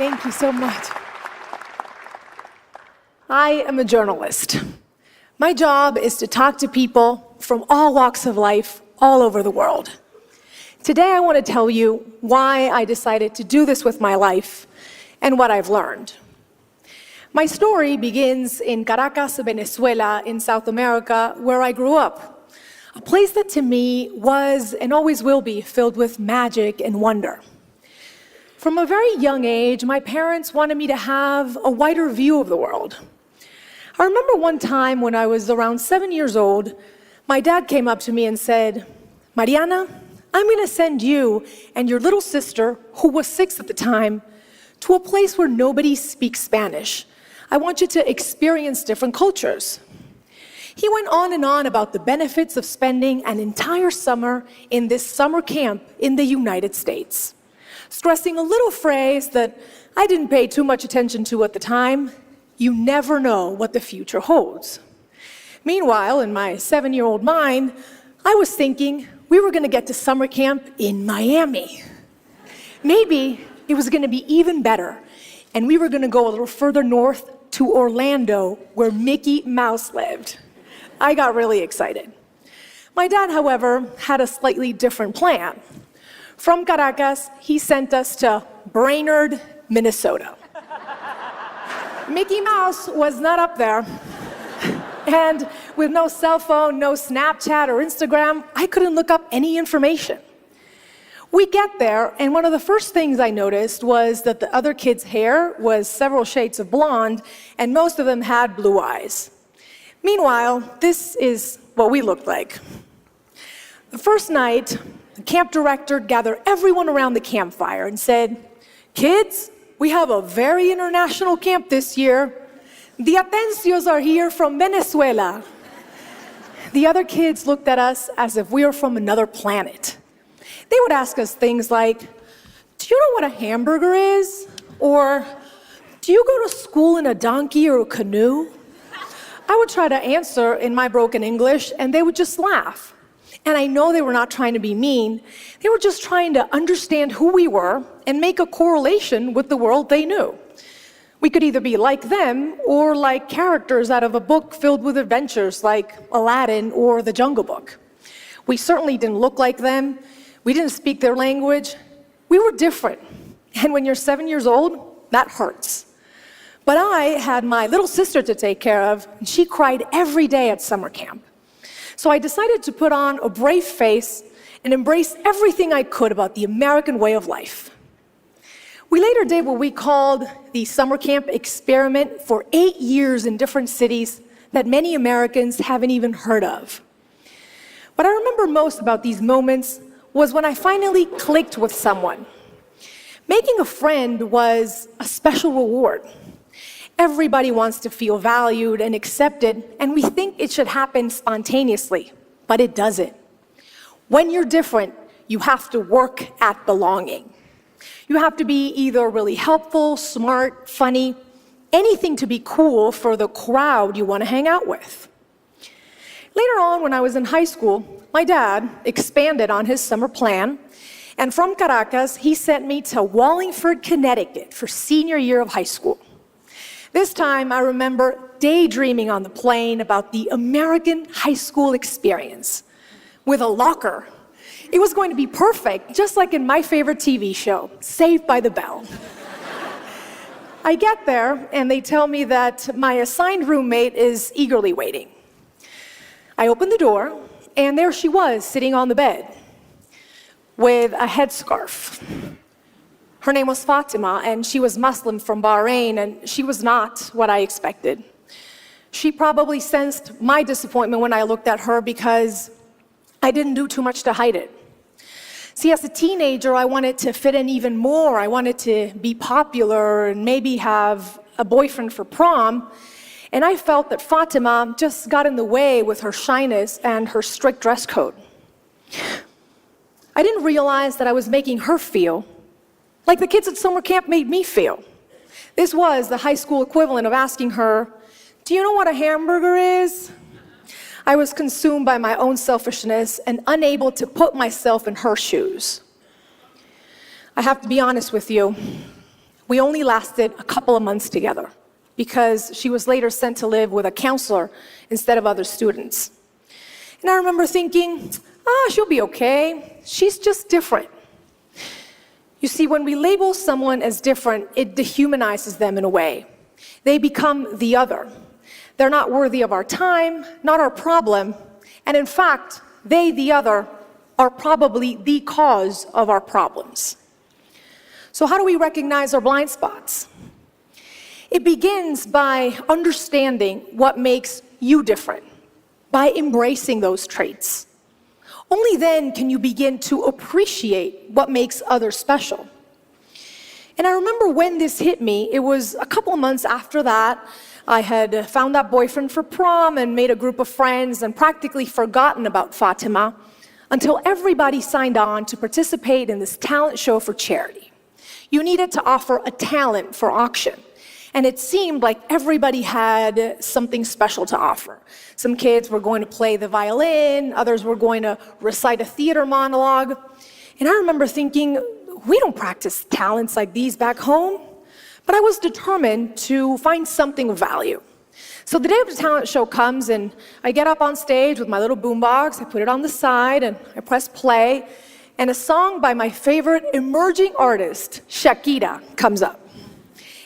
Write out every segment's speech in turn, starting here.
Thank you so much. I am a journalist. My job is to talk to people from all walks of life all over the world. Today I want to tell you why I decided to do this with my life and what I've learned. My story begins in Caracas, Venezuela, in South America, where I grew up. A place that to me was and always will be filled with magic and wonder. From a very young age, my parents wanted me to have a wider view of the world. I remember one time when I was around 7 years old, my dad came up to me and said, "Mariana, I'm going to send you and your little sister, who was 6 at the time, to a place where nobody speaks Spanish. I want you to experience different cultures." He went on and on about the benefits of spending an entire summer in this summer camp in the United States, stressing a little phrase that I didn't pay too much attention to at the time: you never know what the future holds. Meanwhile, in my 7-year-old mind, I was thinking we were going to get to summer camp in Miami. Maybe it was going to be even better, and we were going to go a little further north to Orlando, where Mickey Mouse lived. I got really excited. My dad, however, had a slightly different plan. From Caracas, he sent us to Brainerd, Minnesota. Mickey Mouse was not up there. And with no cell phone, no Snapchat or Instagram, I couldn't look up any information. We get there, and one of the first things I noticed was that the other kids' hair was several shades of blonde, and most of them had blue eyes. Meanwhile, this is what we looked like. The first night, the camp director gathered everyone around the campfire and said, "Kids, we have a very international camp this year. The Atencios are here from Venezuela." The other kids looked at us as if we were from another planet. They would ask us things like, "Do you know what a hamburger is?" Or, "Do you go to school in a donkey or a canoe?" I would try to answer in my broken English, and they would just laugh. And I know they were not trying to be mean. They were just trying to understand who we were and make a correlation with the world they knew. We could either be like them or like characters out of a book filled with adventures like Aladdin or The Jungle Book. We certainly didn't look like them. We didn't speak their language. We were different. And when you're 7 years old, that hurts. But I had my little sister to take care of, and she cried every day at summer camp. So I decided to put on a brave face and embrace everything I could about the American way of life. We later did what we called the summer camp experiment for 8 years in different cities that many Americans haven't even heard of. What I remember most about these moments was when I finally clicked with someone. Making a friend was a special reward. Everybody wants to feel valued and accepted, and we think it should happen spontaneously, but it doesn't. When you're different, you have to work at belonging. You have to be either really helpful, smart, funny, anything to be cool for the crowd you want to hang out with. Later on, when I was in high school, my dad expanded on his summer plan, and from Caracas, he sent me to Wallingford, Connecticut for senior year of high school. This time, I remember daydreaming on the plane about the American high school experience with a locker. It was going to be perfect, just like in my favorite TV show, Saved by the Bell. I get there, and they tell me that my assigned roommate is eagerly waiting. I open the door, and there she was, sitting on the bed with a headscarf. Her name was Fatima, and she was Muslim from Bahrain, and she was not what I expected. She probably sensed my disappointment when I looked at her because I didn't do too much to hide it. See, as a teenager, I wanted to fit in even more. I wanted to be popular and maybe have a boyfriend for prom. And I felt that Fatima just got in the way with her shyness and her strict dress code. I didn't realize that I was making her feel like the kids at summer camp made me feel. This was the high school equivalent of asking her, "Do you know what a hamburger is?" I was consumed by my own selfishness and unable to put myself in her shoes. I have to be honest with you. We only lasted a couple of months together because she was later sent to live with a counselor instead of other students. And I remember thinking, she'll be okay. She's just different. You see, when we label someone as different, it dehumanizes them in a way. They become the other. They're not worthy of our time, not our problem, and in fact, they, the other, are probably the cause of our problems. So how do we recognize our blind spots? It begins by understanding what makes you different, by embracing those traits. Only then can you begin to appreciate what makes others special. And I remember when this hit me, it was a couple of months after that. I had found that boyfriend for prom and made a group of friends and practically forgotten about Fatima until everybody signed on to participate in this talent show for charity. You needed to offer a talent for auction. And it seemed like everybody had something special to offer. Some kids were going to play the violin, others were going to recite a theater monologue. And I remember thinking, we don't practice talents like these back home. But I was determined to find something of value. So the day of the talent show comes, and I get up on stage with my little boombox, I put it on the side, and I press play, and a song by my favorite emerging artist, Shakira, comes up.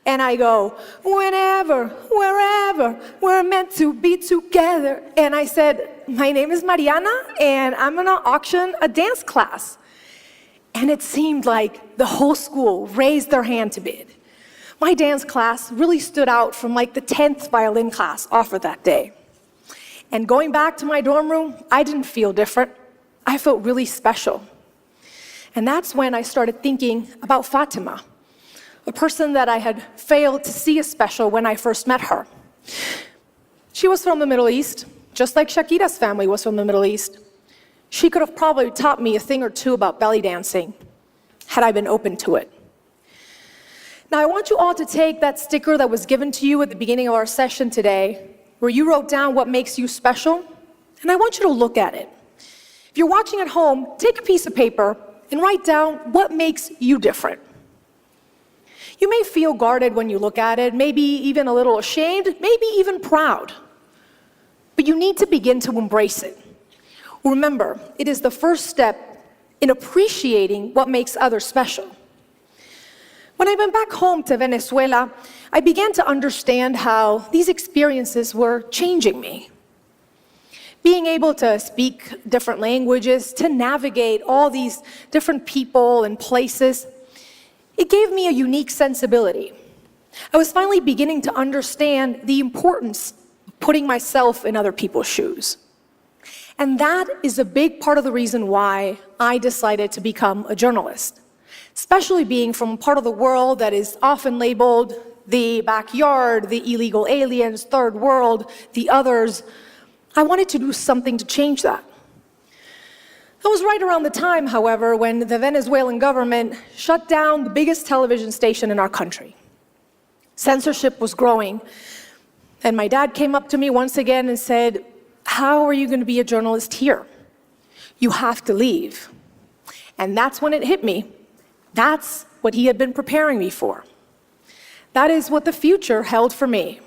And I go, whenever, wherever, we're meant to be together. And I said, my name is Mariana, and I'm gonna auction a dance class. And it seemed like the whole school raised their hand to bid. My dance class really stood out from like the 10th violin class offered that day. And going back to my dorm room, I didn't feel different. I felt really special. And that's when I started thinking about Fatima, a person that I had failed to see as special when I first met her. She was from the Middle East, just like Shakira's family was from the Middle East. She could have probably taught me a thing or two about belly dancing, had I been open to it. Now, I want you all to take that sticker that was given to you at the beginning of our session today, where you wrote down what makes you special, and I want you to look at it. If you're watching at home, take a piece of paper and write down what makes you different. You may feel guarded when you look at it, maybe even a little ashamed, maybe even proud. But you need to begin to embrace it. Remember, it is the first step in appreciating what makes others special. When I went back home to Venezuela, I began to understand how these experiences were changing me. Being able to speak different languages, to navigate all these different people and places, it gave me a unique sensibility. I was finally beginning to understand the importance of putting myself in other people's shoes. And that is a big part of the reason why I decided to become a journalist. Especially being from a part of the world that is often labeled the backyard, the illegal aliens, third world, the others. I wanted to do something to change that. That was right around the time, however, when the Venezuelan government shut down the biggest television station in our country. Censorship was growing, and my dad came up to me once again and said, "How are you going to be a journalist here? You have to leave." And that's when it hit me. That's what he had been preparing me for. That is what the future held for me.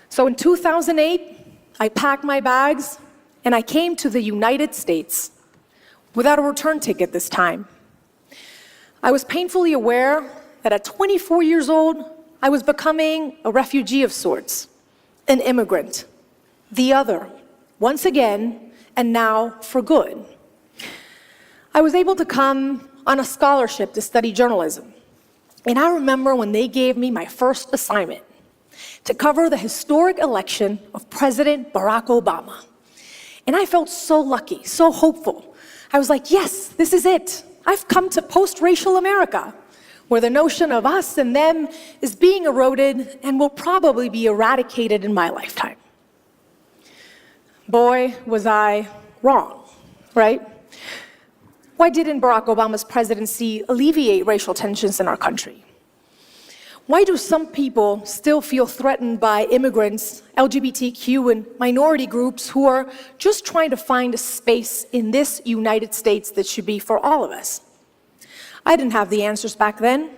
So in 2008, I packed my bags and I came to the United States without a return ticket this time. I was painfully aware that at 24 years old, I was becoming a refugee of sorts, an immigrant, the other, once again, and now for good. I was able to come on a scholarship to study journalism. And I remember when they gave me my first assignment to cover the historic election of President Barack Obama. And I felt so lucky, so hopeful. I was like, yes, this is it. I've come to post-racial America, where the notion of us and them is being eroded and will probably be eradicated in my lifetime. Boy, was I wrong, right? Why didn't Barack Obama's presidency alleviate racial tensions in our country? Why do some people still feel threatened by immigrants, LGBTQ, and minority groups who are just trying to find a space in this United States that should be for all of us? I didn't have the answers back then.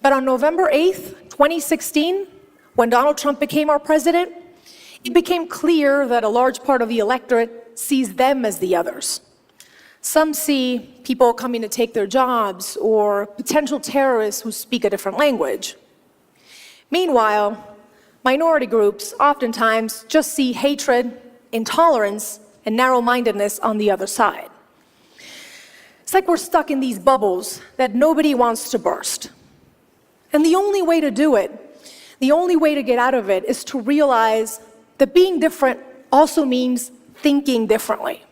But on November 8th, 2016, when Donald Trump became our president, it became clear that a large part of the electorate sees them as the others. Some see people coming to take their jobs or potential terrorists who speak a different language. Meanwhile, minority groups oftentimes just see hatred, intolerance, and narrow-mindedness on the other side. It's like we're stuck in these bubbles that nobody wants to burst. And the only way to do it, the only way to get out of it, is to realize that being different also means thinking differently.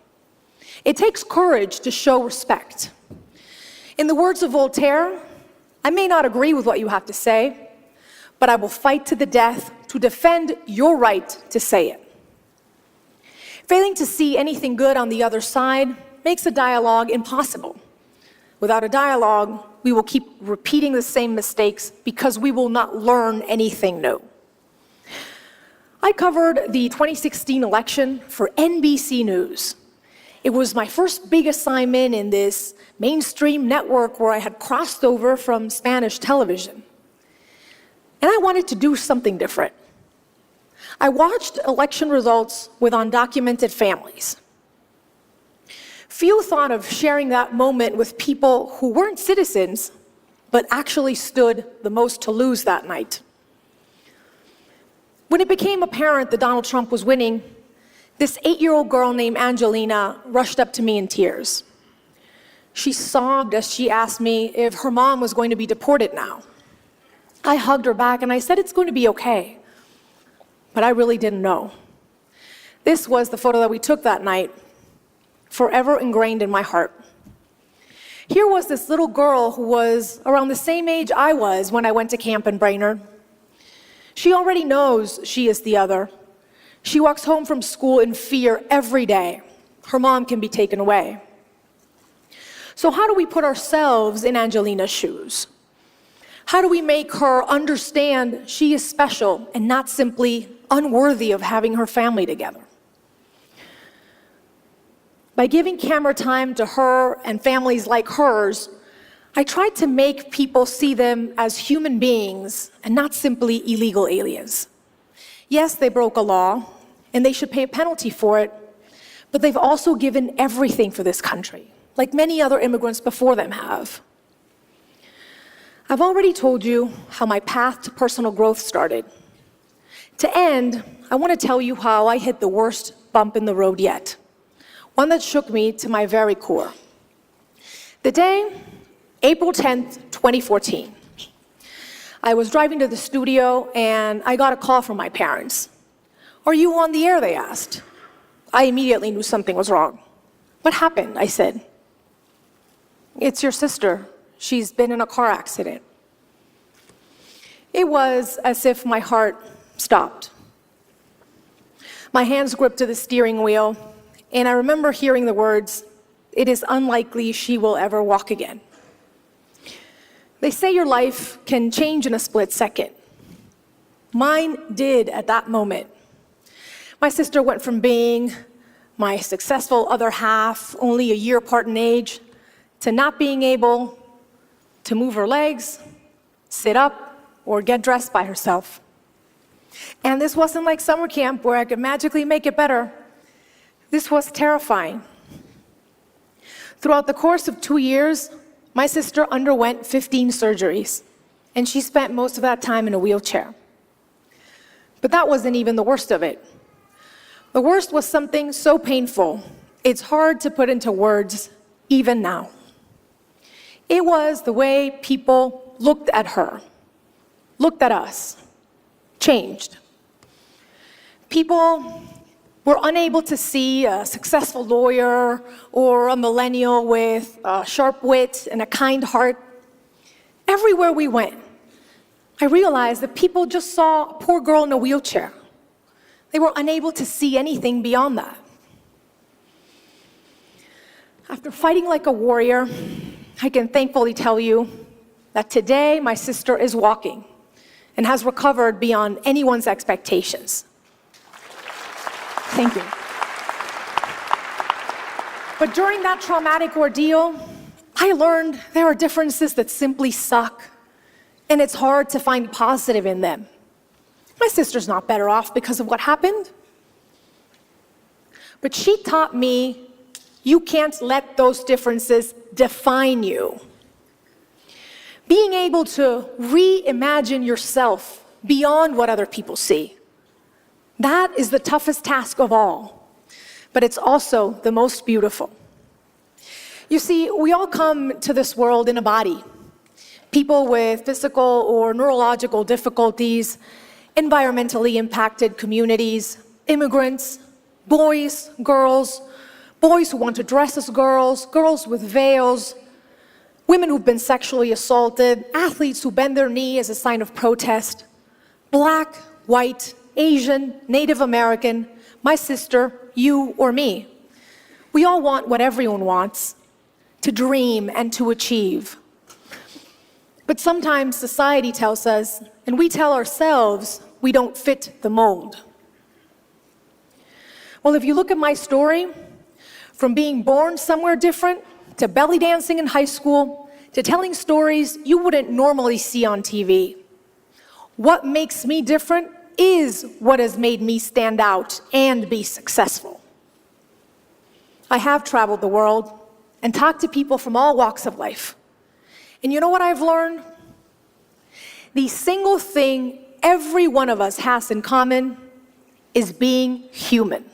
It takes courage to show respect. In the words of Voltaire, I may not agree with what you have to say, but I will fight to the death to defend your right to say it. Failing to see anything good on the other side makes a dialogue impossible. Without a dialogue, we will keep repeating the same mistakes because we will not learn anything new. I covered the 2016 election for NBC News. It was my first big assignment in this mainstream network where I had crossed over from Spanish television. And I wanted to do something different. I watched election results with undocumented families. Few thought of sharing that moment with people who weren't citizens, but actually stood the most to lose that night. When it became apparent that Donald Trump was winning, this 8-year-old girl named Angelina rushed up to me in tears. She sobbed as she asked me if her mom was going to be deported now. I hugged her back and I said it's going to be okay. But I really didn't know. This was the photo that we took that night, forever ingrained in my heart. Here was this little girl who was around the same age I was when I went to camp in Brainerd. She already knows she is the other. She walks home from school in fear every day. Her mom can be taken away. So how do we put ourselves in Angelina's shoes? How do we make her understand she is special and not simply unworthy of having her family together? By giving camera time to her and families like hers, I tried to make people see them as human beings and not simply illegal aliens. Yes, they broke a law, and they should pay a penalty for it, but they've also given everything for this country, like many other immigrants before them have. I've already told you how my path to personal growth started. To end, I want to tell you how I hit the worst bump in the road yet, one that shook me to my very core. The day, April 10th, 2014. I was driving to the studio and I got a call from my parents. "Are you on the air?" they asked. I immediately knew something was wrong. "What happened?" I said. "It's your sister. She's been in a car accident." It was as if my heart stopped. My hands gripped to the steering wheel, and I remember hearing the words, "It is unlikely she will ever walk again." They say your life can change in a split second. Mine did at that moment. My sister went from being my successful other half, only a year apart in age, to not being able to move her legs, sit up, or get dressed by herself. And this wasn't like summer camp where I could magically make it better. This was terrifying. Throughout the course of 2 years, my sister underwent 15 surgeries, and she spent most of that time in a wheelchair. But that wasn't even the worst of it. The worst was something so painful, it's hard to put into words even now. It was the way people looked at her, looked at us, changed. People were unable to see a successful lawyer or a millennial with a sharp wit and a kind heart. Everywhere we went, I realized that people just saw a poor girl in a wheelchair. They were unable to see anything beyond that. After fighting like a warrior, I can thankfully tell you that today my sister is walking and has recovered beyond anyone's expectations. Thank you. But during that traumatic ordeal, I learned there are differences that simply suck, and it's hard to find positive in them. My sister's not better off because of what happened. But she taught me you can't let those differences define you. Being able to reimagine yourself beyond what other people see, that is the toughest task of all, but it's also the most beautiful. You see, we all come to this world in a body. People with physical or neurological difficulties, environmentally impacted communities, immigrants, boys, girls, boys who want to dress as girls, girls with veils, women who've been sexually assaulted, athletes who bend their knee as a sign of protest, Black, white, Asian, Native American, my sister, you or me. We all want what everyone wants, to dream and to achieve. But sometimes society tells us, and we tell ourselves, we don't fit the mold. Well, if you look at my story, from being born somewhere different, to belly dancing in high school, to telling stories you wouldn't normally see on TV, what makes me different is what has made me stand out and be successful. I have traveled the world and talked to people from all walks of life. And you know what I've learned? The single thing every one of us has in common is being human.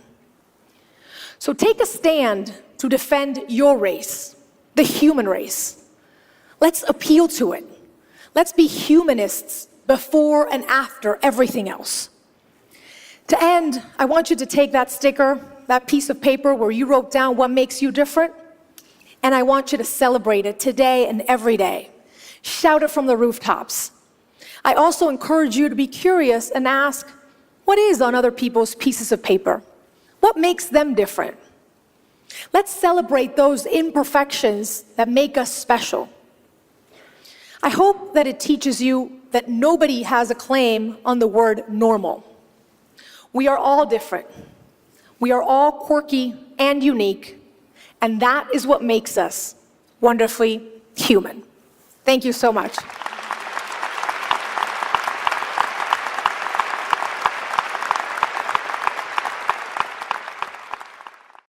So take a stand to defend your race, the human race. Let's appeal to it. Let's be humanists before and after everything else. To end, I want you to take that sticker, that piece of paper where you wrote down what makes you different, and I want you to celebrate it today and every day. Shout it from the rooftops. I also encourage you to be curious and ask, what is on other people's pieces of paper? What makes them different? Let's celebrate those imperfections that make us special. I hope that it teaches you that nobody has a claim on the word normal. We are all different. We are all quirky and unique, and that is what makes us wonderfully human. Thank you so much.